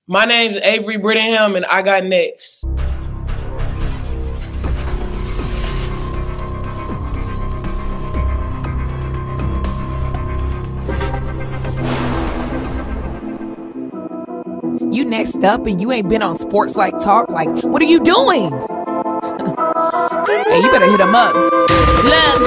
My name's Avery Brittingham, and I got next. You next up and you ain't been on SportsLifeTalk. Like, what are you doing? Hey, you better hit him up. Look,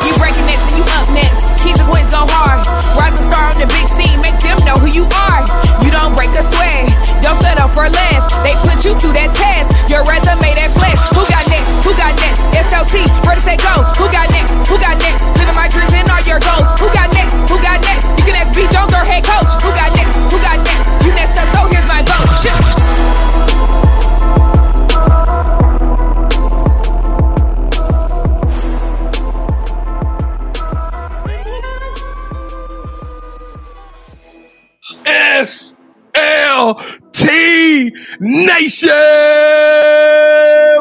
you breaking next and you up next. Kings and queens go hard. Rising star on the big scene, make them know who you are. You don't break a sweat, don't settle for less. They put you through that test, your resume that flex. Who got next? Who got next? SLT, ready, set, go. Who got next? Who got next? Living my dreams and all your goals. Who got next? Who got next? You can ask B. Jones or head coach. Who got next? Who got next? You next up, so here's my vote. Chill. SLT Nation!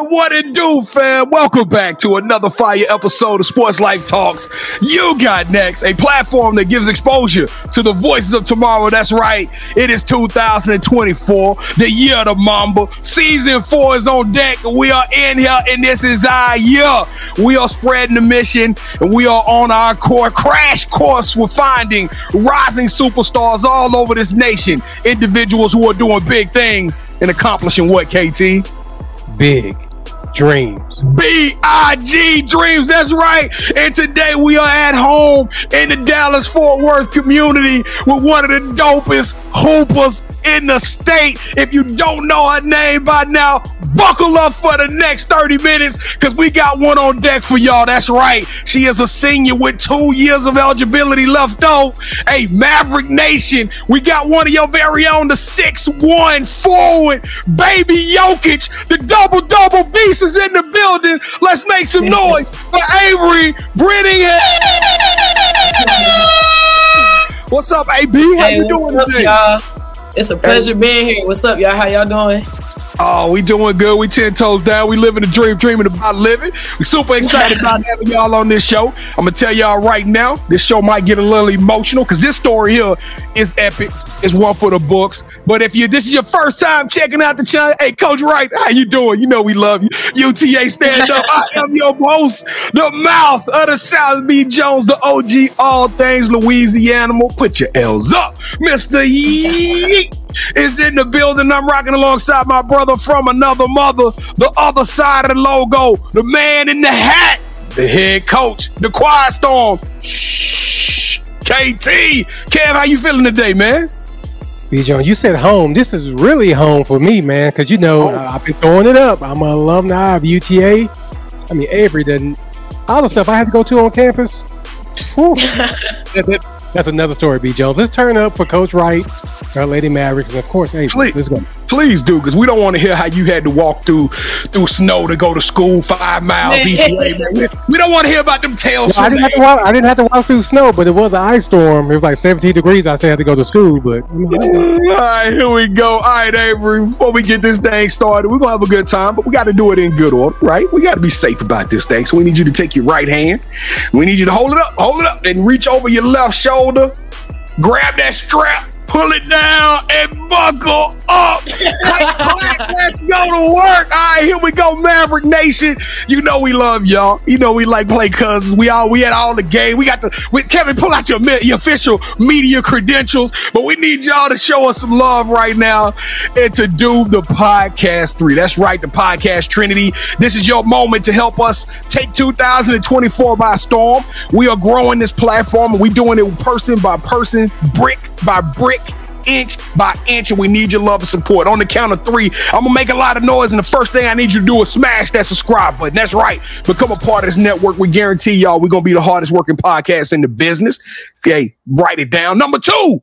What it do, fam? Welcome back to another fire episode of Sports Life Talks. You got next, a platform that gives exposure to the voices of tomorrow. That's right. It is 2024, the year of the Mamba. Season 4 is on deck. We are in here, and this is our year. We are spreading the mission, and we are on our crash course with finding rising superstars all over this nation. Individuals who are doing big things and accomplishing what, KT? Big dreams. B-I-G dreams, that's right. And today we are at home in the Dallas-Fort Worth community with one of the dopest hoopers in the state. If you don't know her name by now, buckle up for the next 30 minutes because we got one on deck for y'all. That's right. She is a senior with 2 years of eligibility left on. Hey, Maverick Nation, we got one of your very own, the 6'1" forward, baby Jokic, the double-double beast is in the building. Let's make some noise for Avery Brittingham. What's up, AB? How you doing today? Y'all? It's a pleasure being here. What's up, y'all? How y'all doing? Oh, we doing good. We 10 toes down. We living the dream, dreaming about living. We're super excited about having y'all on this show. I'm going to tell y'all right now, this show might get a little emotional because this story here is epic. It's one for the books. But if this is your first time checking out the channel, hey, Coach Wright, how you doing? You know we love you. UTA, stand up. I am your host, the mouth of the South, B. Jones, the OG, all things Louisiana. Put your L's up. Mr. Yeet is in the building. I'm rocking alongside my brother from another mother, the other side of the logo, the man in the hat, the head coach, the quiet storm. Shh. KT. Kev, how you feeling today, man? B. John, you said home. This is really home for me, man, because you know I've been throwing it up. I'm an alumni of UTA. I mean, Avery doesn't. All the stuff I had to go to on campus. That's another story, B. Jones. Let's turn up for Coach Wright, our Lady Mavericks, and of course, hey, let's go. Please do, because we don't want to hear how you had to walk through snow to go to school 5 miles each way. Man. We don't want to hear about them tales. I didn't have to walk through snow, but it was an ice storm. It was like 17 degrees. I still had to go to school, but all right, here we go. All right, Avery, before we get this thing started, we're gonna have a good time, but we got to do it in good order, right? We got to be safe about this thing. So we need you to take your right hand. We need you to hold it up, and reach over your left shoulder. Grab that strap, pull it down, and buckle up. Let's go to work. All right, here we go, Maverick Nation. You know we love y'all. You know we like play cousins. We had all the game. Kevin, pull out your official media credentials. But we need y'all to show us some love right now and to do the podcast 3. That's right, the podcast Trinity. This is your moment to help us take 2024 by storm. We are growing this platform, and we're doing it person by person, brick by brick, inch by inch, and we need your love and support. On the count of 3, I'm gonna make a lot of noise, and the first thing I need you to do is smash that subscribe button. That's right. Become a part of this network. We guarantee y'all we're gonna be the hardest working podcast in the business. Okay, write it down. Number 2,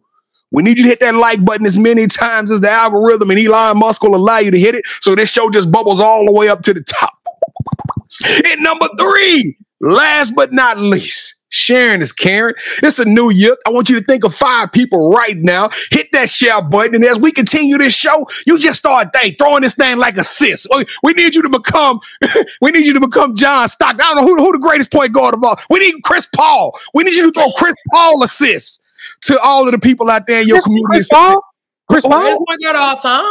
we need you to hit that like button as many times as the algorithm and Elon Musk will allow you to hit it, so this show just bubbles all the way up to the top. And number 3, last but not least, sharing is caring. It's a new year. I want you to think of 5 people right now. Hit that share button, and as we continue this show, you just start throwing this thing like assists. We need you to become. We need you to become John Stockton. I don't know who the greatest point guard of all. We need Chris Paul. We need you to throw Chris Paul assists to all of the people out there in your community. Chris Paul? Chris Paul? It's my girl all time.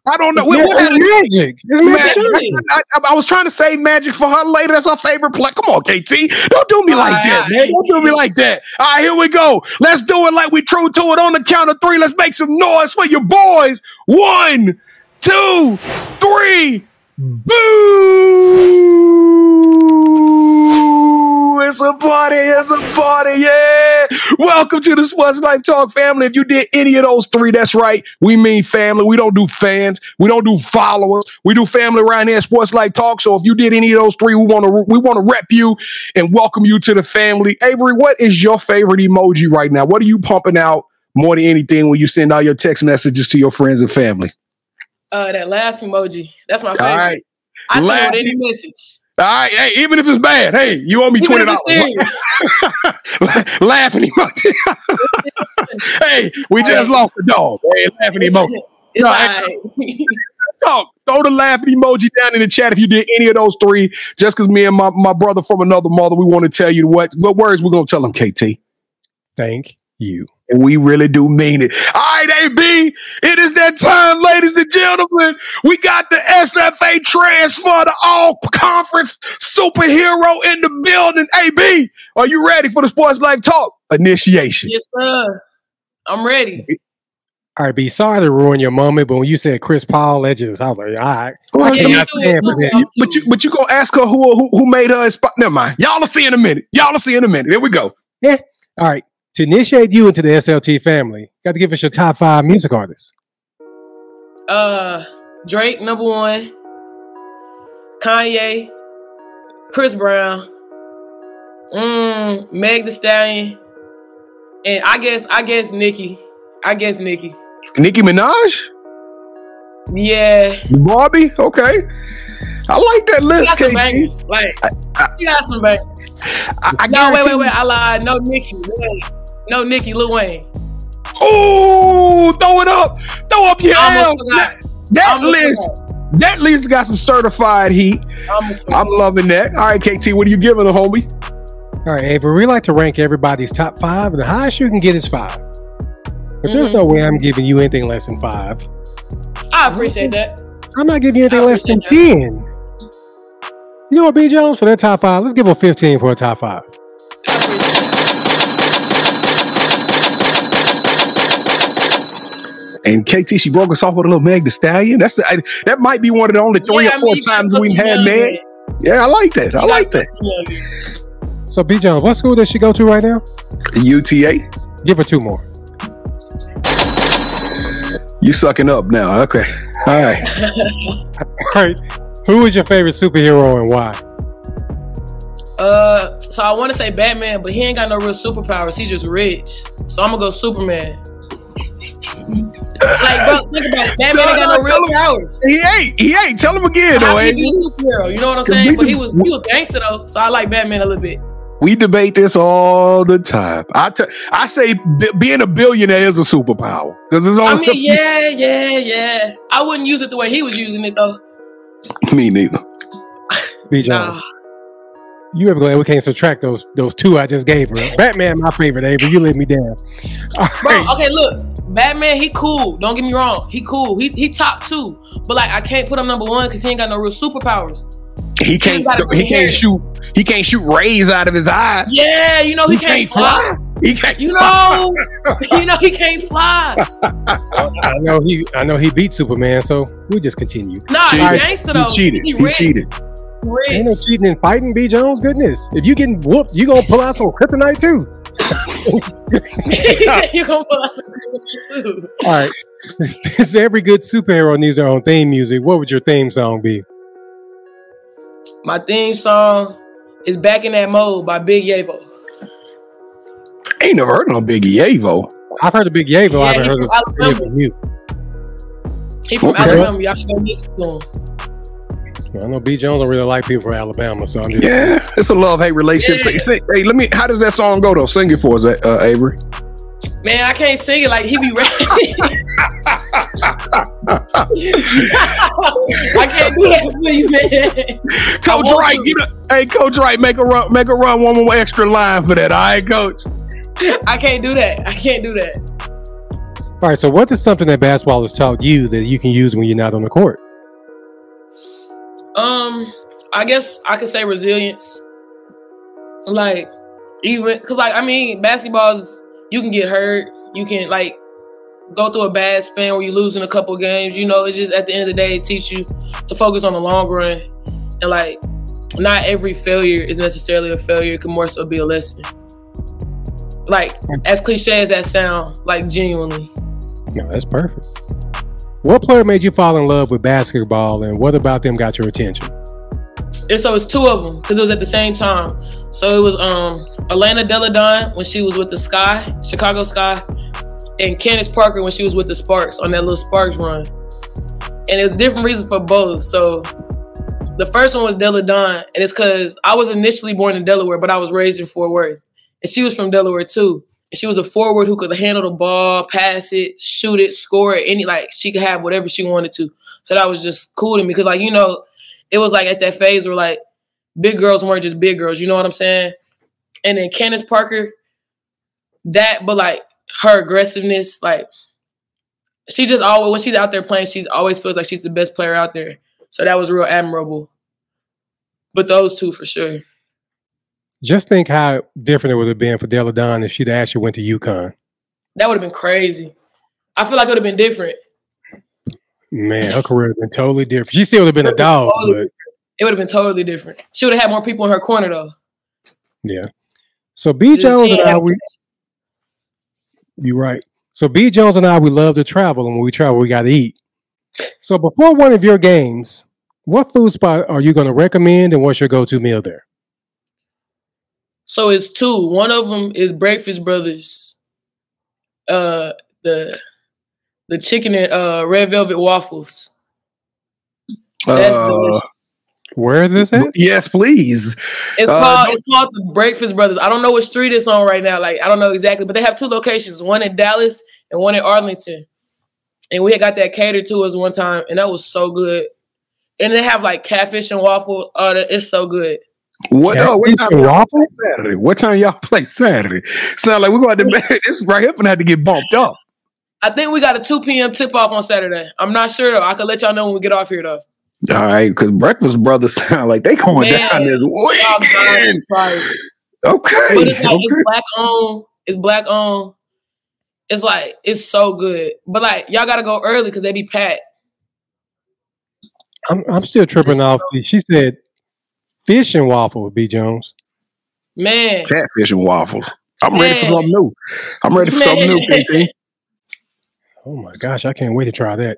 I don't know. It's Magic. It's I was trying to say Magic for her later. That's her favorite play. Come on, KT. Don't do me like that, man. Don't do me like that. All right, here we go. Let's do it like we true to it on the count of 3. Let's make some noise for your boys. 1, 2, 3. Boo! It's a party. It's a party. Yeah. Welcome to the Sports Life Talk family. If you did any of those 3, that's right. We mean family. We don't do fans. We don't do followers. We do family around here at Sports Life Talk. So if you did any of those 3, we want to rep you and welcome you to the family. Avery, what is your favorite emoji right now? What are you pumping out more than anything when you send all your text messages to your friends and family? That laugh emoji. That's my favorite. All right. I send any message. All right. Hey, even if it's bad, hey, you owe me $20. Laughing emoji. Hey, we just lost the dog. Hey, laughing emoji. It's all right. Talk. Throw the laughing emoji down in the chat if you did any of those 3. Just because me and my brother from another mother, we want to tell you what words we're going to tell them, KT. Thank you. And we really do mean it. All right, AB, it is that time, ladies and gentlemen. We got the SFA transfer, the all-conference superhero in the building. AB, are you ready for the Sports Life Talk initiation? Yes, sir. I'm ready. All right, B, sorry to ruin your moment, but when you said Chris Paul, I was like, all right. I cannot stand for that. But you gonna ask her who made her spot? Never mind. Y'all will see in a minute. Here we go. Yeah. All right. To initiate you into the SLT family, got to give us your top 5 music artists. Drake, number 1. Kanye, Chris Brown, Meg Thee Stallion, and I guess Nicki. Nicki Minaj? Yeah. Barbie? Okay. I like that list, KT. You got some bangers. Wait. I lied. No Nicki. No Nicki, Lil Wayne. Oh, throw it up. Throw up your L. That list got some certified heat. I'm loving that. All right, KT, what are you giving the homie? All right, Avery, we like to rank everybody's top 5, and the highest you can get is 5. But there's no way I'm giving you anything less than 5. I appreciate that. I'm not giving you anything less than 10. You know what, B. Jones, for that top 5, let's give her 15 for a top 5. And KT, she broke us off with a little Meg Thee Stallion. That might be one of the only 3 or 4 times we've had Meg. Yeah, I like that. I like that. So, B. Jones, what school does she go to right now? UTA. Give her 2 more. You sucking up now. Okay. All right. All right. Who is your favorite superhero and why? So I want to say Batman, but he ain't got no real superpowers. He's just rich. So I'm gonna go Superman. Like, bro, think about it. Batman ain't got no real powers. He ain't. Tell him again, though. He's a superhero. You know what I'm saying? But he was gangster though, so I like Batman a little bit. We debate this all the time. I say being a billionaire is a superpower because it's only. Yeah. I wouldn't use it the way he was using it though. Me neither. B. Jones. You ever glad we can't subtract those 2 I just gave her? Batman, my favorite, Avery. You let me down. Bro, okay, look. Batman, he cool. Don't get me wrong. He cool. He top 2. But like I can't put him number 1 because he ain't got no real superpowers. He can't shoot rays out of his eyes. Yeah, you know he can't fly. He can't fly. He can't fly. I know he beat Superman, so we just continue. Nah, he's gangster though. He cheated. Ain't no cheating and fighting, B. Jones. Goodness, if you getting whooped, you gonna pull out some kryptonite too. You gonna pull out some kryptonite too. All right. Since every good superhero needs their own theme music, what would your theme song be? My theme song is "Back in That Mode" by Big 𝐤𝐤𝐬. I ain't never heard of no Big 𝐤𝐤𝐬. I've heard of Big 𝐤𝐤𝐬. I haven't heard of music. He from Alabama. Y'all should go listen to him. I know B. Jones don't really like people from Alabama, so I'm just it's a love-hate relationship. Yeah. Hey, how does that song go though? Sing it for us, Avery. Man, I can't sing it like he be rapping. I can't do that for you, man. Coach Wright, Coach Wright, make a run one more extra line for that. All right, Coach. I can't do that. All right, so what is something that basketball has taught you that you can use when you're not on the court? I guess I could say resilience. Like, even, because, like, I mean, basketball's, you can get hurt. You can, like, go through a bad span where you're losing a couple games. You know, it's just, at the end of the day, it teaches you to focus on the long run. And, like, not every failure is necessarily a failure. It can more so be a lesson. Like, as cliche as that sounds, like, genuinely. No, that's perfect. What player made you fall in love with basketball, and what about them got your attention? And so it's two of them, because it was at the same time. So it was Elena Delle Donne when she was with the 𝐭, Chicago 𝐭, and Candace Parker when she was with the Sparks on that little Sparks run. And it was different reasons for both. So the first one was Delle Donne, and it's because I was initially born in Delaware, but I was raised in Fort Worth. And she was from Delaware too. And she was a forward who could handle the ball, pass it, shoot it, score it, like, she could have whatever she wanted to. So that was just cool to me because, like, you know, it was like at that phase where, like, big girls weren't just big girls, you know what I'm saying? And then Candace Parker, but, like, her aggressiveness, like, she just always, when she's out there playing, she always feels like she's the best player out there. So that was real admirable. But those two for sure. Just think how different it would have been for Delle Donne if she'd actually went to UConn. That would have been crazy. I feel like it would have been different. Man, her career would have been totally different. She still would have been a dog, but it would have been totally different. She would have had more people in her corner, though. Yeah. So B. Jones and I, you're right. So B. Jones and I, we love to travel, and when we travel, we got to eat. So before one of your games, what food spot are you going to recommend, and what's your go-to meal there? So it's two. One of them is Breakfast Brothers. The chicken and red velvet waffles. That's delicious. Where is this at? Yes, please. It's called the Breakfast Brothers. I don't know what street it's on right now. Like, I don't know exactly, but they have two locations, one in Dallas and one in Arlington. And we had got that catered to us one time, and that was so good. And they have like catfish and waffle. It's so good. What time y'all play Saturday? Sound like we're going to this right here gonna have to get bumped up. I think we got a 2 p.m. tip off on Saturday. I'm not sure though. I can let y'all know when we get off here though. All right, because Breakfast Brothers sound like they going down this weekend. Okay, but it's like it's black owned. It's black owned. It's like it's so good, but like y'all gotta go early because they be packed. I'm still tripping off. She said fish and waffle with B. Jones. Man. Catfish and waffles. I'm ready for something new. PT. Oh my gosh, I can't wait to try that.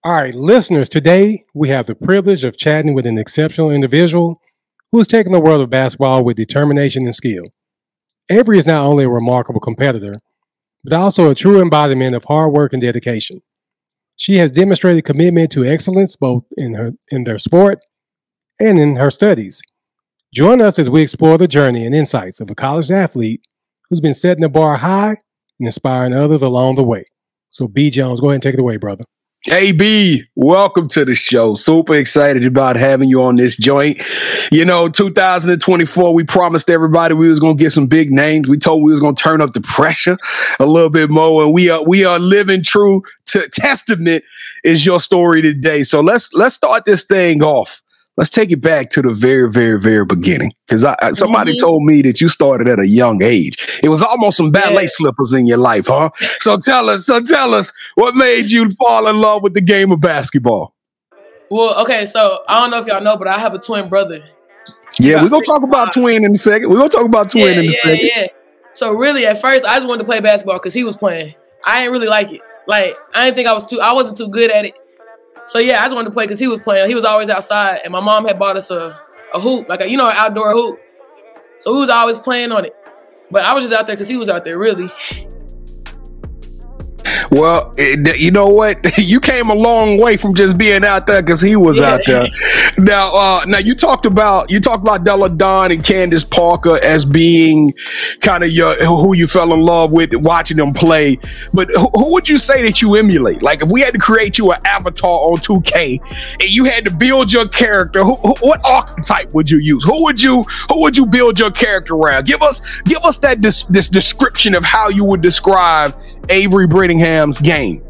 All right, listeners, today we have the privilege of chatting with an exceptional individual who's taken the world of basketball with determination and skill. Avery is not only a remarkable competitor, but also a true embodiment of hard work and dedication. She has demonstrated commitment to excellence both in their sport and in her studies. Join us as we explore the journey and insights of a college athlete who's been setting the bar high and inspiring others along the way. So B. Jones, go ahead and take it away, brother. Hey, B, welcome to the show. Super excited about having you on this joint. You know, 2024, we promised everybody we was going to get some big names. We told we was going to turn up the pressure a little bit more. And we are living true to testament is your story today. So let's start this thing off. Let's take it back to the very, very, very beginning. Because somebody told me that you started at a young age. It was almost some ballet slippers in your life, huh? So tell us, what made you fall in love with the game of basketball? Well, okay, so I don't know if y'all know, but I have a twin brother. Yeah, we're going to talk about twin in a second. Yeah. So really, at first, I just wanted to play basketball because he was playing. I didn't really like it. Like, I wasn't too good at it. So yeah, I just wanted to play because he was playing. He was always outside, and my mom had bought us a hoop, like an outdoor hoop. So we was always playing on it. But I was just out there because he was out there, really. Well, you know what? You came a long way from just being out there because he was out there. Now you talked about Delle Donne and Candace Parker as being kind of who you fell in love with watching them play. But who would you say that you emulate? Like if we had to create you an avatar on 2K and you had to build your character, what archetype would you use? Who would you build your character around? Give us this description of how you would describe Avery Brittingham's game?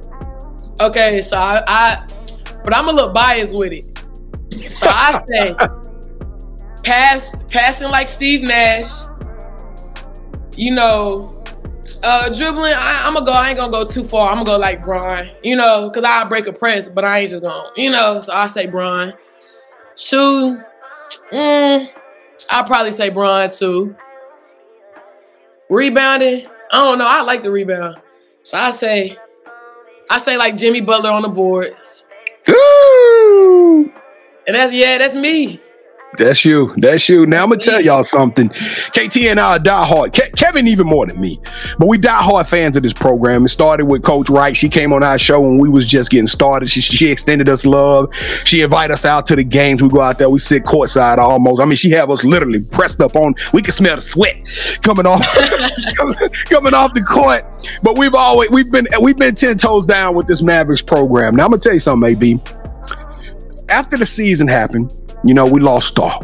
Okay, so but I'm a little biased with it. So I say passing like Steve Nash. You know, dribbling, I ain't gonna go too far. I'm gonna go like Bron, you know, because I'll break a press, but I ain't just gonna, you know, so I say Bron. Shooting, I'll probably say Bron too. Rebounding, I don't know, I like the rebound. So I say like Jimmy Butler on the boards. Ooh. And that's me. That's you. Now I'm gonna tell y'all something. KT and I are diehard. Kevin even more than me, but we diehard fans of this program. It started with Coach Wright. She came on our show when we was just getting started. She extended us love. She invited us out to the games. We go out there. We sit courtside almost. I mean, she have us literally pressed up on. We can smell the sweat coming off coming off the court. But we've been 10 toes down with this Mavericks program. Now I'm gonna tell you something, AB. After the season happened, you know, we lost Star,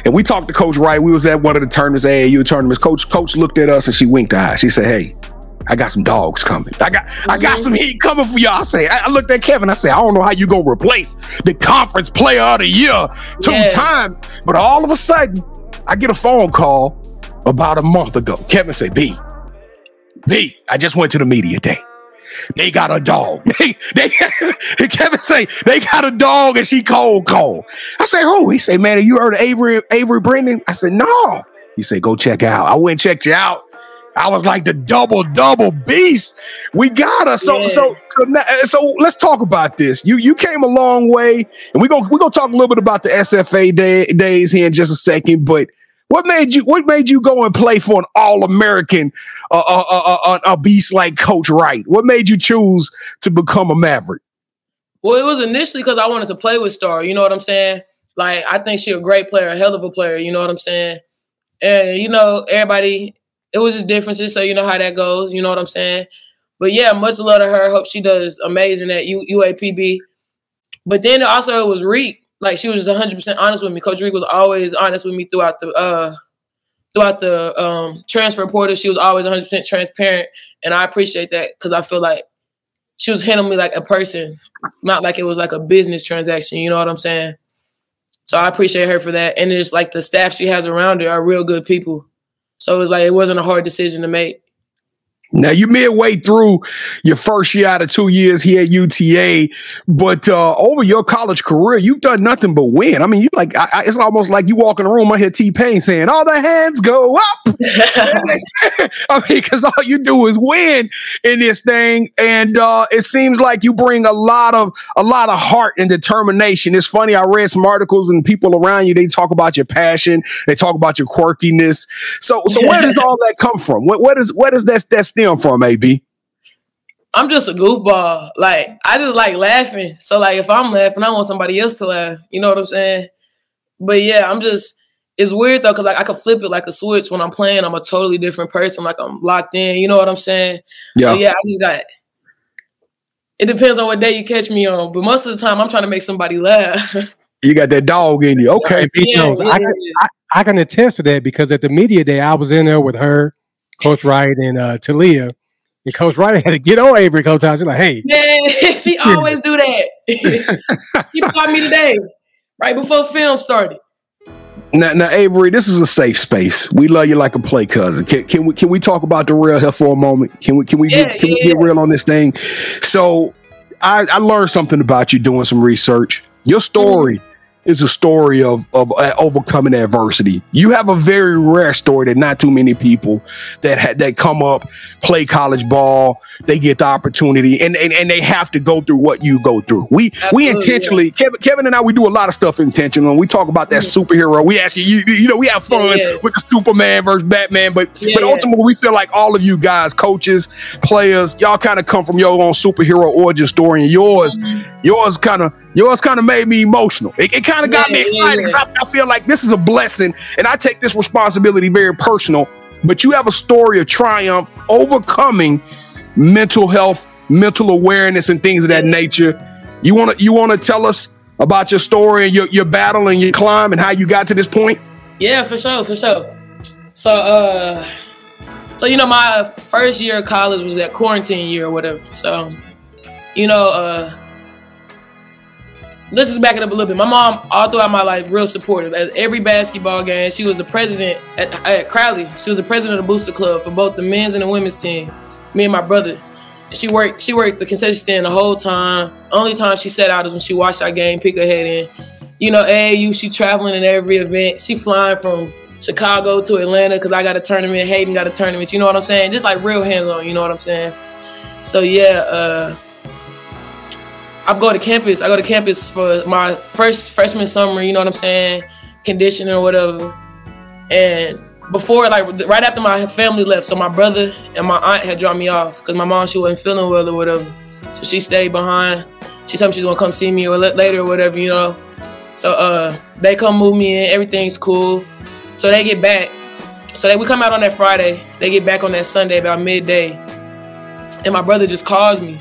and we talked to Coach Wright. We was at one of the tournaments, AAU tournaments. Coach looked at us and she winked her eye. She said, "Hey, I got some dogs coming. I got some heat coming for y'all." I looked at Kevin. I said, "I don't know how you gonna replace the conference player of the year 2 times." But all of a sudden, I get a phone call about a month ago. Kevin said, B, I just went to the media day. They got a dog. Kevin say they got a dog and she cold. I say, who? He say, man, have you heard of Avery Brittingham? I said, no. He said, go check out. I went and checked you out. I was like the double beast. We got her. So let's talk about this. You came a long way, and we're gonna talk a little bit about the SFA days here in just a second. But what made you go and play for an All-American, a beast like Coach Wright? What made you choose to become a Maverick? Well, it was initially because I wanted to play with Star. You know what I'm saying? Like, I think she's a great player, a hell of a player. You know what I'm saying? And, you know, everybody, it was just differences, so you know how that goes. You know what I'm saying? But, yeah, much love to her. Hope she does amazing at UAPB. But then also it was Reek. Like, she was just 100% honest with me. Coach Reek was always honest with me throughout the transfer portal. She was always 100% transparent, and I appreciate that because I feel like she was handling me like a person, not like it was like a business transaction. You know what I'm saying? So I appreciate her for that. And it's like the staff she has around her are real good people. So it was like it wasn't a hard decision to make. Now, you midway through your first year out of 2 years here at UTA, but over your college career, you've done nothing but win. I mean, you like it's almost like you walk in the room, I hear T-Pain saying, all the hands go up. I mean, because all you do is win in this thing. And it seems like you bring a lot of heart and determination. It's funny, I read some articles and people around you, they talk about your passion, they talk about your quirkiness. So where does all that come from? Where does that stem from, AB? I'm just a goofball. Like, I just like laughing. So, like, if I'm laughing, I want somebody else to laugh. You know what I'm saying? But, yeah, it's weird, though, because, like, I can flip it like a switch. When I'm playing, I'm a totally different person. Like, I'm locked in. You know what I'm saying? Yeah. So, yeah, it depends on what day you catch me on. But most of the time, I'm trying to make somebody laugh. You got that dog in you. Okay. Yeah, I can attest to that because at the media day, I was in there with her, Coach Wright, and Talia. And Coach Wright had to get on Avery. Coach Wright was like, hey. Man, she always do that. He called me today, right before film started. Now, Avery, this is a safe space. We love you like a play cousin. Can we talk about the real here for a moment? Can we get real on this thing? So I learned something about you doing some research. Your story is a story of overcoming adversity. You have a very rare story that not too many people that come up, play college ball, they get the opportunity, and they have to go through what you go through. We intentionally, Kevin and I, we do a lot of stuff intentional. We talk about that superhero. We actually, you know, we have fun with the Superman versus Batman, but ultimately we feel like all of you guys, coaches, players, y'all kind of come from your own superhero origin story, and yours kind of made me emotional. It kind of got me excited because I feel like this is a blessing, and I take this responsibility very personal. But you have a story of triumph, overcoming mental health, mental awareness, and things of that nature. You want to tell us about your story and your battle and your climb and how you got to this point? Yeah, for sure. So, So, you know, my first year of college was that quarantine year or whatever. So, you know, let's just back it up a little bit. My mom, all throughout my life, real supportive. At every basketball game, she was the president at Crowley. She was the president of the Booster Club for both the men's and the women's team. Me and my brother. She worked the concession stand the whole time. Only time she sat out is when she watched our game, pick her head in. You know, AAU, she traveling in every event. She flying from Chicago to Atlanta because I got a tournament. Hayden got a tournament. You know what I'm saying? Just like real hands-on. You know what I'm saying? So yeah, I go to campus for my first freshman summer, you know what I'm saying, conditioning or whatever. And before, like right after my family left, so my brother and my aunt had dropped me off because my mom, she wasn't feeling well or whatever. So she stayed behind. She told me she was gonna come see me or later or whatever, you know. So they come move me in, everything's cool. So they get back. So we come out on that Friday. They get back on that Sunday about midday. And my brother just calls me.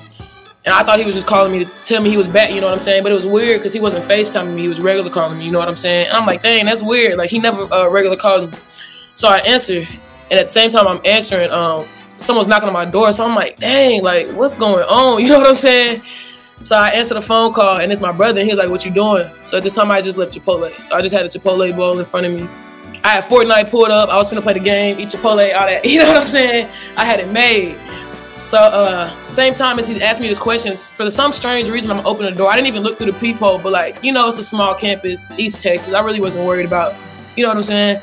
And I thought he was just calling me to tell me he was back, you know what I'm saying? But it was weird because he wasn't FaceTiming me. He was regular calling me, you know what I'm saying? And I'm like, dang, that's weird. Like, he never regular called me. So I answer. And at the same time I'm answering, someone's knocking on my door. So I'm like, dang, like, what's going on? You know what I'm saying? So I answered the phone call, and it's my brother. And he was like, what you doing? So at this time, I just left Chipotle. So I just had a Chipotle bowl in front of me. I had Fortnite pulled up. I was finna play the game, eat Chipotle, all that. You know what I'm saying? I had it made. So, same time as he asked me this question, for some strange reason, I'm opening the door. I didn't even look through the peephole, but like, you know, it's a small campus, East Texas. I really wasn't worried about, you know what I'm saying?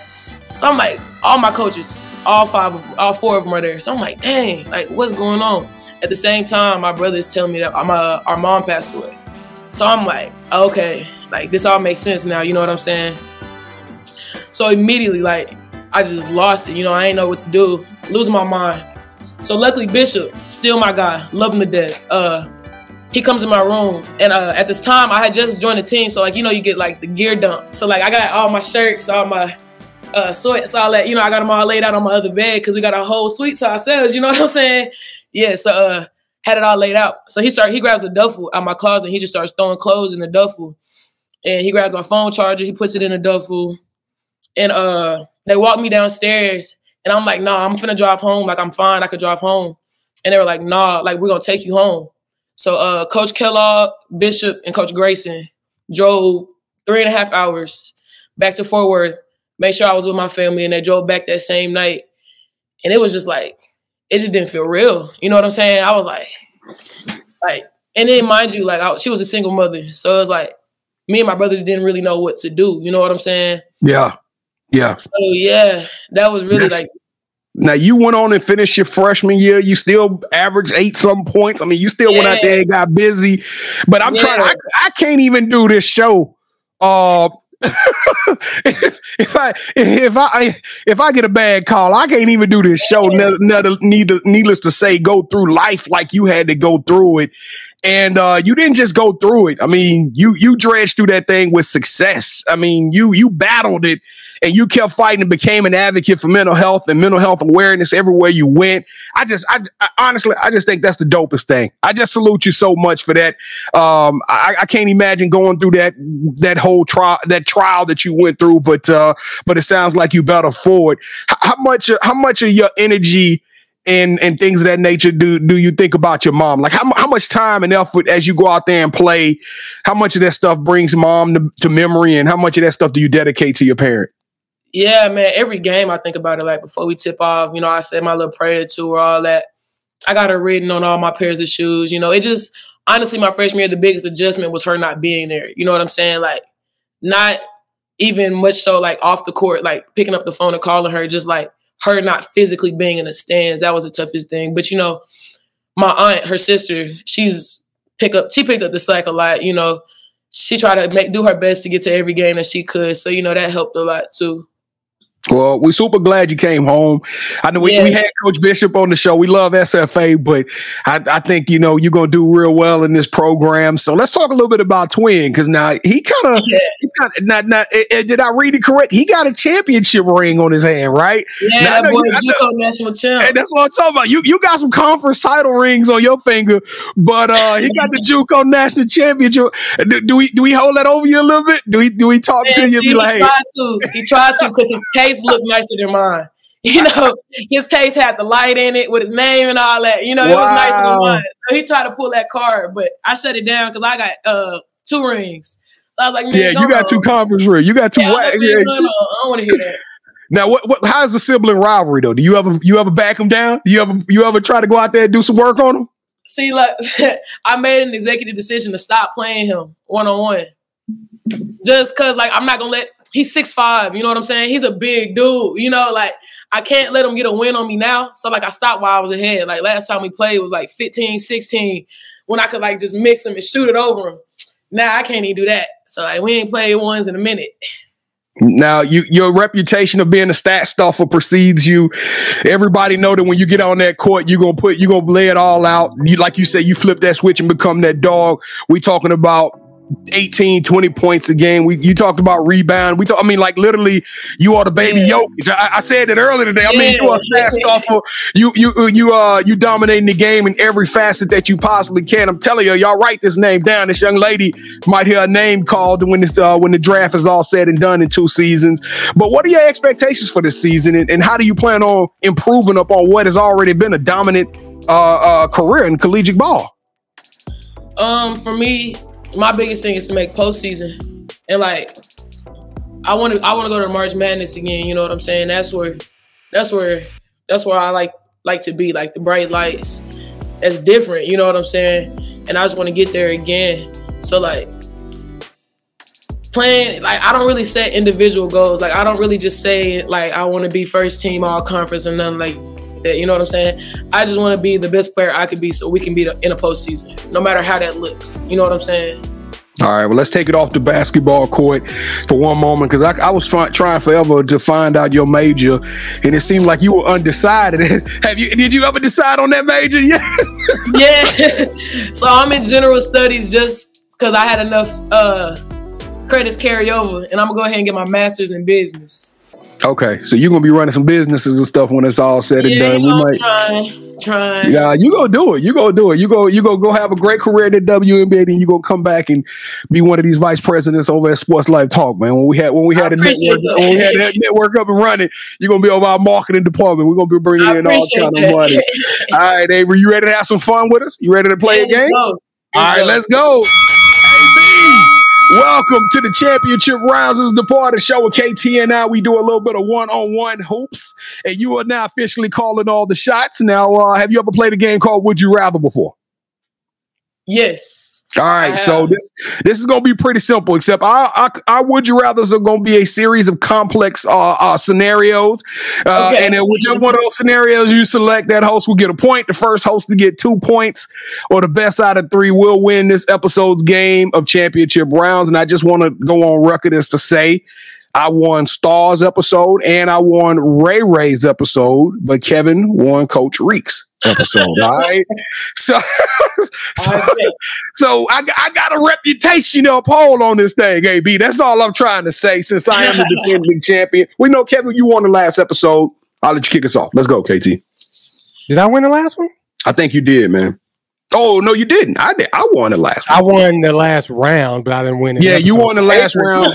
So I'm like, all my coaches, all four of them are there. So I'm like, dang, like, what's going on? At the same time, my brother is telling me that our mom passed away. So I'm like, okay, like, this all makes sense now, you know what I'm saying? So immediately, like, I just lost it. You know, I ain't know what to do, losing my mind. So luckily, Bishop, still my guy, love him to death. He comes in my room, and at this time, I had just joined the team, so like, you know, you get like the gear dump. So like, I got all my shirts, all my sweats, all that. You know, I got them all laid out on my other bed because we got a whole suite to ourselves. You know what I'm saying? Yeah. So had it all laid out. So he grabs a duffel out of my closet, and he just starts throwing clothes in the duffel, and he grabs my phone charger, he puts it in the duffel, and they walk me downstairs. And I'm like, nah, I'm finna drive home. Like, I'm fine. I could drive home. And they were like, nah, like, we're going to take you home. So Coach Kellogg, Bishop, and Coach Grayson drove 3.5 hours back to Fort Worth, made sure I was with my family, and they drove back that same night. And it was just like, it just didn't feel real. You know what I'm saying? I was like, and then mind you, like, she was a single mother. So it was like, me and my brothers didn't really know what to do. You know what I'm saying? Yeah. Yeah. So yeah, that was really like. Now you went on and finished your freshman year. You still averaged 8-some points. I mean, you still went out there and got busy. But I'm trying. I can't even do this show. If I get a bad call, I can't even do this show. Needless to say, go through life like you had to go through it. And you didn't just go through it. I mean, you dredged through that thing with success. I mean, you battled it, and you kept fighting and became an advocate for mental health and mental health awareness everywhere you went. I honestly think that's the dopest thing. I just salute you so much for that. I can't imagine going through that whole trial that you went through, but it sounds like you battled forward. How much of your energy and things of that nature do you think about your mom? Like how much time and effort as you go out there and play, how much of that stuff brings mom to memory, and how much of that stuff do you dedicate to your parent? Yeah, man, every game I think about it. Like before we tip off, you know, I said my little prayer to her, all that. I got her written on all my pairs of shoes. You know, it just, honestly, my freshman year, the biggest adjustment was her not being there. You know what I'm saying? Like, not even much so like off the court, like picking up the phone and calling her, just like her not physically being in the stands. That was the toughest thing. But, you know, my aunt, her sister, she picked up the slack a lot. You know, she tried to do her best to get to every game that she could. So, you know, that helped a lot too. Well, we're super glad you came home. I know we had Coach Bishop on the show. We love SFA, but I think, you know, you're going to do real well in this program. So let's talk a little bit about Twin, because now he kind of, did I read it correct? He got a championship ring on his hand, right? Yeah, that boy JUCO national champ. Hey, that's what I'm talking about. You got some conference title rings on your finger, but he got the JUCO national championship. Do we hold that over you a little bit? Do we talk to you and be like, he tried to because his case look nicer than mine. You know, his case had the light in it with his name and all that. You know, it was nicer than mine. So he tried to pull that card, but I shut it down because I got 2 rings. So I was like, man, yeah, you got 2 conference rings. You got 2. I don't want to hear that. Now, how's the sibling rivalry though? Do you ever back them down? Do you ever try to go out there and do some work on them? See, like I made an executive decision to stop playing him 1-on-1. Just cause like I'm not gonna let he's 6'5", you know what I'm saying? He's a big dude, you know, like I can't let him get a win on me now. So like I stopped while I was ahead. Like last time we played was like 15, 16 when I could like just mix him and shoot it over him. Now I can't even do that. So like we ain't played ones in a minute. Now your reputation of being a stat stuffer precedes you. Everybody know that when you get on that court, you're gonna lay it all out. You, like you say, you flip that switch and become that dog. We talking about 18, 20 points a game. You talked about rebound. Like literally, you are the baby Jokic. I said it earlier today. I mean, you are a stat stuffer. You dominating the game in every facet that you possibly can. I'm telling you, y'all write this name down. This young lady might hear her name called when the draft is all said and done in 2 seasons. But what are your expectations for this season, and how do you plan on improving upon what has already been a dominant career in collegiate ball? For me, my biggest thing is to make postseason, and like I want to go to March Madness again. You know what I'm saying? That's where I like to be, like the bright lights. That's different. You know what I'm saying? And I just want to get there again. So like playing, like I don't really set individual goals. Like I don't really just say like I want to be first team all conference or nothing like that. You know what I'm saying? I just want to be the best player I could be so we can be in a postseason, no matter how that looks. You know what I'm saying? All right, well, let's take it off the basketball court for one moment, because I was trying forever to find out your major, and it seemed like you were undecided. Did you ever decide on that major yet? Yeah. So I'm in general studies just because I had enough credits carry over, and I'm going to go ahead and get my master's in business. Okay, so you're gonna be running some businesses and stuff when it's all said and done. We might trying. Yeah, you gonna do it. You go have a great career in the WNBA, and you gonna come back and be one of these vice presidents over at SportsLifeTalk, man. When we had that network up and running, you're gonna be over our marketing department. We're gonna be bringing in all kind of money. All right, Avery, you ready to have some fun with us? You ready to play a game? All right, let's go. AB. Welcome to the championship rounds. This is the part of the show with KT and I. We do a little bit of one-on-one hoops, and you are now officially calling all the shots. Now, have you ever played a game called Would You Rather before? Yes. All right, so this is going to be pretty simple, except our Would You Rathers are going to be a series of complex scenarios. And then whichever one of those scenarios you select, that host will get a point. The first host to get 2 points, or the best out of 3, will win this episode's game of championship rounds. And I just want to go on record as to say, I won Star's episode and I won Ray Ray's episode, but Kevin won Coach Reek's episode. All right. So I got a reputation to uphold on this thing, AB. That's all I'm trying to say, since I am the defending champion. We know, Kevin, you won the last episode. I'll let you kick us off. Let's go, KT. Did I win the last one? I think you did, man. Oh, no, you didn't. I did. I won the last one. I won the last round, but I didn't win it. Yeah, you won the last round.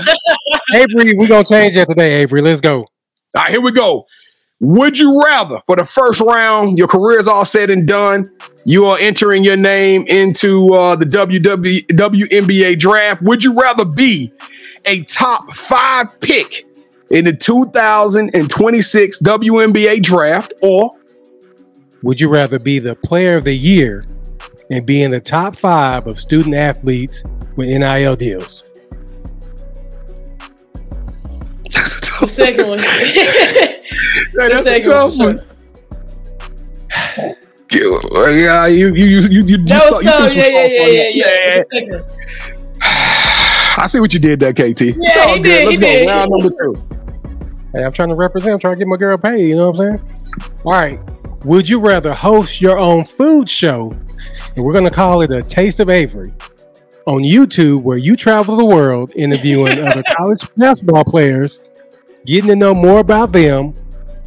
Avery, we're going to change that today, Avery. Let's go. All right, here we go. Would you rather, for the first round, your career is all said and done, you are entering your name into the WNBA draft. Would you rather be a top 5 pick in the 2026 WNBA draft, or would you rather be the player of the year and be in the top 5 of student athletes with NIL deals? The second one. That's a tough one. Yeah, I see what you did there, KT. Yeah, it's all good. Let's go. Round number 2. Hey, I'm trying to represent. I'm trying to get my girl paid. You know what I'm saying? All right. Would you rather host your own food show, and we're going to call it A Taste of Avery, on YouTube, where you travel the world interviewing other college basketball players, getting to know more about them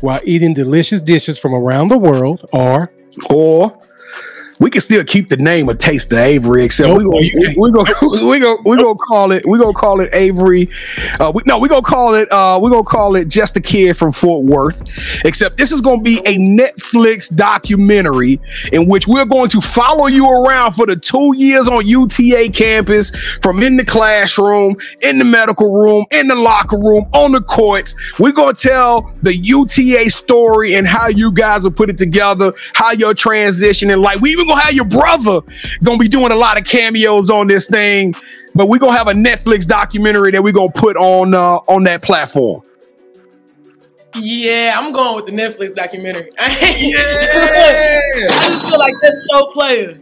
while eating delicious dishes from around the world, or we can still keep the name of Taste of Avery, except we're gonna call it Avery. We're gonna call it Just a Kid from Fort Worth. Except this is gonna be a Netflix documentary in which we're going to follow you around for the 2 years on UTA campus, from in the classroom, in the medical room, in the locker room, on the courts. We're gonna tell the UTA story and how you guys have put it together, how you're transitioning. Like, we even gonna have your brother gonna be doing a lot of cameos on this thing, but we're gonna have a Netflix documentary that we're gonna put on that platform. Yeah, I'm going with the Netflix documentary. Yeah. I just feel like that's so player.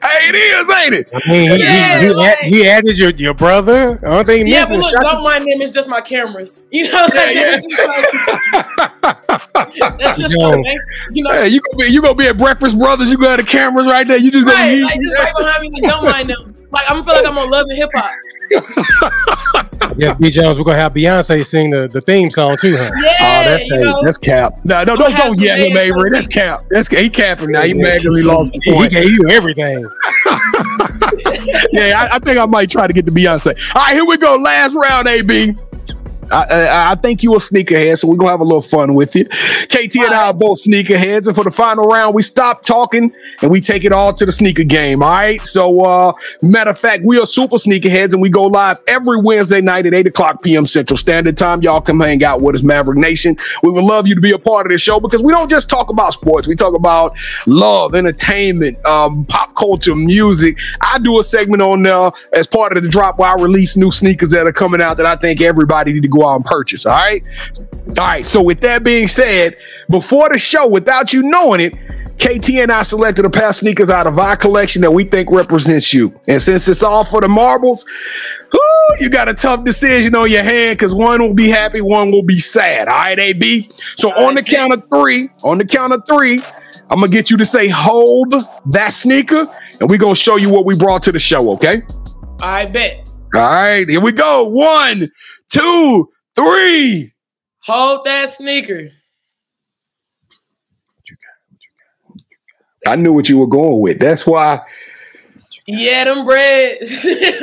Hey, it is, ain't it? I mean, he added your brother. I don't think he but look, don't mind them. It's just my cameras. You know, that's just you know. Hey, you gonna be at Breakfast Brothers. You got the cameras right there. You just gonna be like just right behind me. Don't mind them. Like, I'm feel like I'm on Love and Hip Hop. Yes, B. Jones, we're gonna have Beyonce sing the theme song too, huh? Yeah, that's cap. No, don't yell him, Avery. That's cap. He capping now. He mad because he lost the point. He gave you everything. Yeah, I think I might try to get to Beyonce. All right, here we go. Last round, AB. I think you a sneakerhead, so we're gonna have a little fun with you. KT and I are both sneakerheads, and for the final round, we stop talking and we take it all to the sneaker game. All right. So, matter of fact, we are super sneakerheads, and we go live every Wednesday night at 8:00 p.m. Central Standard Time. Y'all come hang out with us, Maverick Nation. We would love you to be a part of this show, because we don't just talk about sports. We talk about love, entertainment, pop culture, music. I do a segment on there as part of the drop where I release new sneakers that are coming out that I think everybody need to go out and purchase. All right. So with that being said, before the show, without you knowing it, KT and I selected a pair of sneakers out of our collection that we think represents you. And since it's all for the marbles, you got a tough decision on your hand, because one will be happy, one will be sad. All right, AB. So on the count of three, I'm gonna get you to say, hold that sneaker, and we're gonna show you what we brought to the show. Okay. I bet. All right, here we go. 1, 2, 3. Hold that sneaker. I knew what you were going with. That's why. Yeah, them breads. Hey,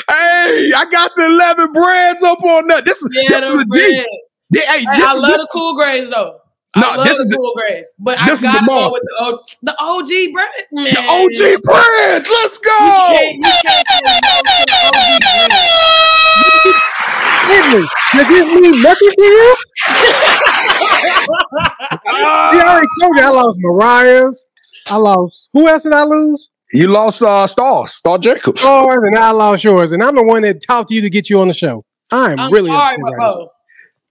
I got the 11 breads up on that. This is a G. Yeah, I love the cool grades though. I love the cool grades, but I gotta go with the OG bread, man. The OG breads. Let's go. You can't Does this mean nothing to you? You already told me I lost Mariah's. I lost. Who else did I lose? You lost Star Jacobs. Yours, and I lost yours, and I'm the one that talked to you to get you on the show. I'm really sorry, upset right now.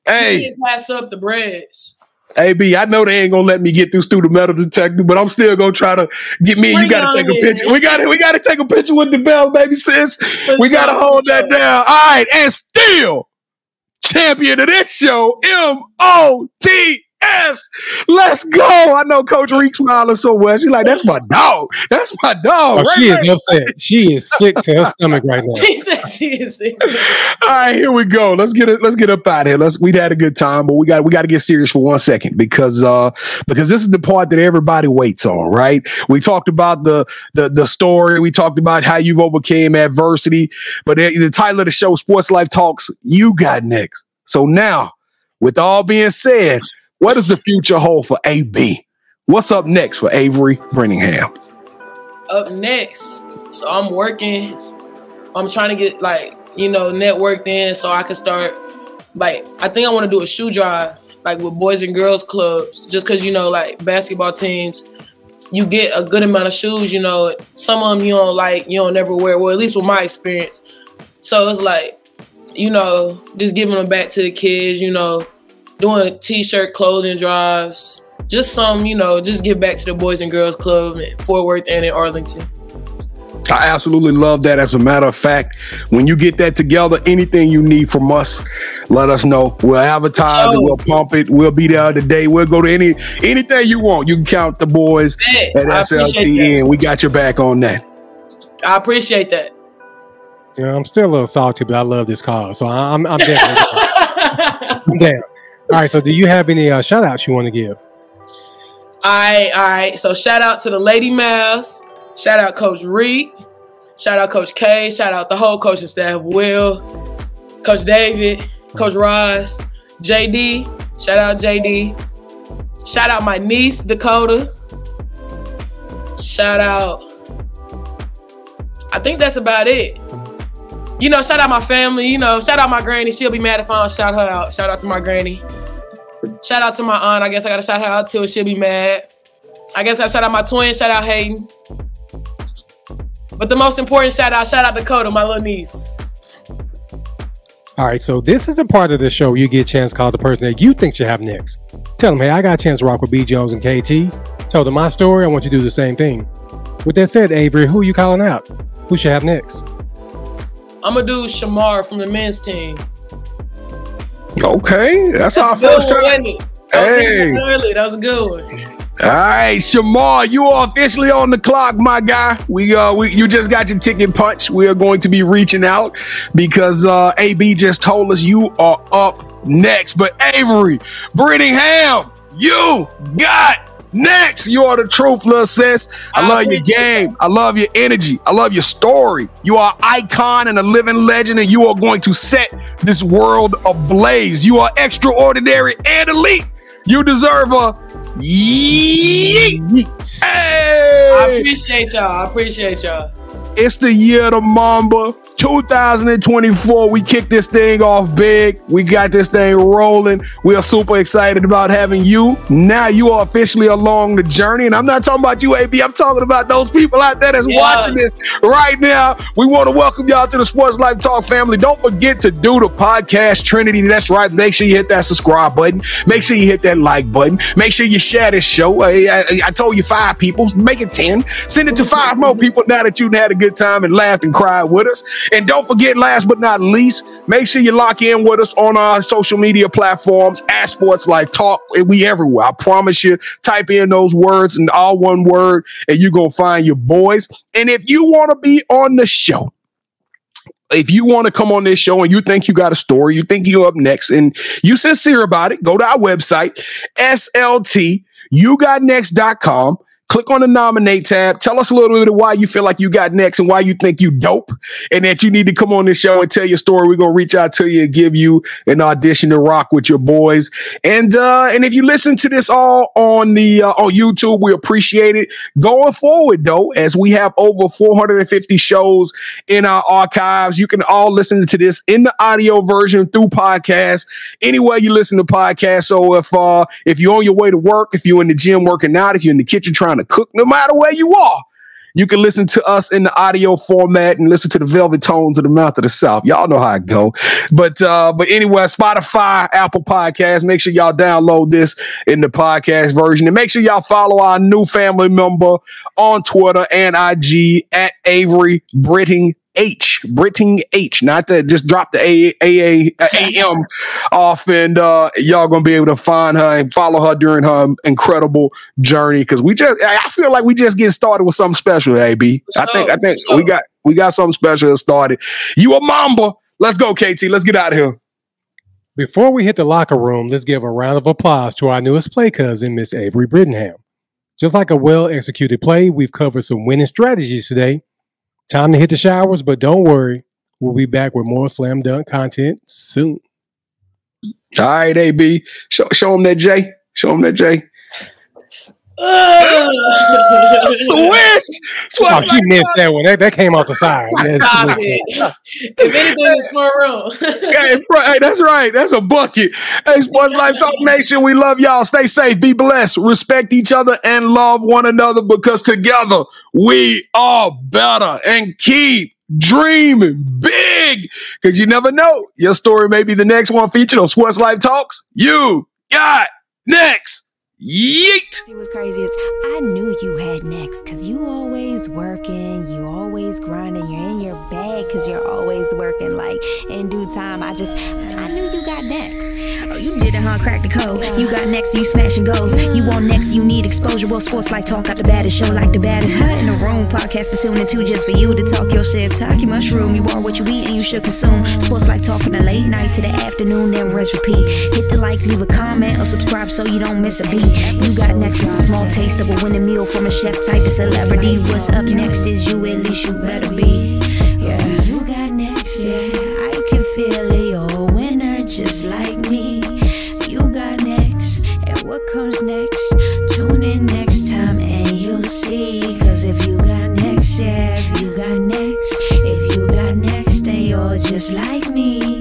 Hey, you didn't pass up the breads. AB, I know they ain't gonna let me get through the metal detector, but I'm still gonna try to get me and you gotta take a picture. We gotta take a picture with the bell, baby sis. We gotta hold that down. All right, and still champion of this show, MOTS. Let's go. I know Coach Reek smiling so well. She's like, that's my dog. That's my dog. Oh, she is upset. She is sick to her stomach right now. She said she is sick. All right, here we go. Let's get up out of here. We'd had a good time, but we got to get serious for 1 second, because this is the part that everybody waits on, right? We talked about the story. We talked about how you've overcame adversity, but the title of the show, Sports Life Talks, You Got Next. So now, with all being said, what does the future hold for AB? What's up next for Avery Brittingham? Up next, so I'm working. I'm trying to get networked in so I can start. I think I want to do a shoe drive, with boys and girls clubs. Just because basketball teams, you get a good amount of shoes. Some of them you don't never wear. Well, at least with my experience. So it's just giving them back to the kids. Doing t-shirt clothing drives, just just give back to the Boys and Girls Club in Fort Worth and in Arlington. I absolutely love that. As a matter of fact, when you get that together, anything you need from us, let us know. We'll advertise it, we'll pump it, we'll be there today. We'll go to anything you want. You can count the boys at SLT, and we got your back on that. I appreciate that. Yeah, I'm still a little salty, but I love this call, so I'm definitely I'm down. All right, so do you have any shout outs you want to give? All right. So shout out to the Lady Mavs. Shout out Coach Reed. Shout out Coach K. Shout out the whole coaching staff. Will, Coach David, Coach Ross, JD. Shout out JD. Shout out my niece, Dakota. Shout out. I think that's about it. You know, shout out my family. You know, shout out my granny. She'll be mad if I don't shout her out. Shout out to my granny. Shout out to my aunt. I guess I got to shout her out too. She'll be mad. I guess I got to shout out my twin. Shout out Hayden. But the most important shout out Dakota, my little niece. All right, so this is the part of the show you get a chance to call the person that you think should have next. Tell them, hey, I got a chance to rock with B. Jones and KT. Tell them my story. I want you to do the same thing. With that said, Avery, who are you calling out? Who should have next? I'm going to do Shamar from the men's team. Okay, that's our first time. Hey. That was a good one. All right, Shamar, you are officially on the clock, my guy. You just got your ticket punched. We are going to be reaching out because AB just told us you are up next. But Avery Brittingham, you got next. You are the truth, little sis. I love your game. I love your energy. I love your story. You are an icon and a living legend, and you are going to set this world ablaze. You are extraordinary and elite. You deserve a yeet. Hey! I appreciate y'all. It's the year of the Mamba, 2024. We kicked this thing off big. We got this thing rolling. We are super excited about having you. Now you are officially along the journey. And I'm not talking about you, AB. I'm talking about those people out there that's watching this right now. We want to welcome y'all to the Sports Life Talk family. Don't forget to do the podcast Trinity. That's right. Make sure you hit that subscribe button. Make sure you hit that like button. Make sure you share this show. I told you 5 people. Make it 10. Send it to 5 more people now that you've had a good time and laughed and cried with us. And don't forget, last but not least, make sure you lock in with us on our social media platforms at Sports Life Talk. We everywhere. I promise you, type in those words and all one word and you're going to find your boys. And if you want to be on the show, if you want to come on this show and you think you got a story, you think you're up next and you sincere about it, go to our website, SLTyougotnext.com. Click on the nominate tab. Tell us a little bit of why you feel like you got next and why you think you dope and that you need to come on this show and tell your story. We're going to reach out to you and give you an audition to rock with your boys. And if you listen to this all on the on YouTube, we appreciate it. Going forward, though, as we have over 450 shows in our archives, you can all listen to this in the audio version through podcasts, anywhere you listen to podcasts. So if you're on your way to work, if you're in the gym working out, if you're in the kitchen trying to cook, no matter where you are, you can listen to us in the audio format and listen to the velvet tones of the mouth of the South. Y'all know how it go. But anyway, Spotify, Apple Podcasts, make sure y'all download this in the podcast version. And make sure y'all follow our new family member on Twitter and IG at Avery Brittingham. Britting H, not that just drop the AM off, and y'all gonna be able to find her and follow her during her incredible journey. Because I feel like we just getting started with something special, AB. I think we got something special started. You a Mamba. Let's go, KT. Let's get out of here. Before we hit the locker room, let's give a round of applause to our newest play cousin, Miss Avery Brittingham. Just like a well-executed play, we've covered some winning strategies today. Time to hit the showers, but don't worry. We'll be back with more slam dunk content soon. All right, AB. Show them that J. Show them that J. Switch! Oh, she missed that one. That came off the side. Stop it. If anything, it's front row. Hey, that's right. That's a bucket. Hey, Sports Life Talk Nation, we love y'all. Stay safe, be blessed, respect each other, and love one another because together we are better. And keep dreaming big because you never know. Your story may be the next one featured on Sports Life Talks. You got next. Yeet! See what's crazy is I knew you had next because you always working, you always grinding, you're in your bag because you're always working. Like in due time, I knew you got next. Oh, you did it, huh? Crack the code. You got next, you smashing goals. You want next, you need exposure. Well, Sports Life Talk got the baddest show, like the baddest in the room. Podcast to tune into just for you to talk your shit, talk your mushroom. You are what you eat and you should consume. Sports Life Talk from the late night to the afternoon, then rest repeat. Hit the like, leave a comment, or subscribe so you don't miss a beat. You got next is a small taste of a winning meal from a chef type of celebrity. What's up next is you, at least you better be. Yeah, you got next, yeah, I can feel it. You're a winner just like me. You got next, and what comes next? Tune in next time and you'll see. Cause if you got next, yeah, if you got next, then you're just like me.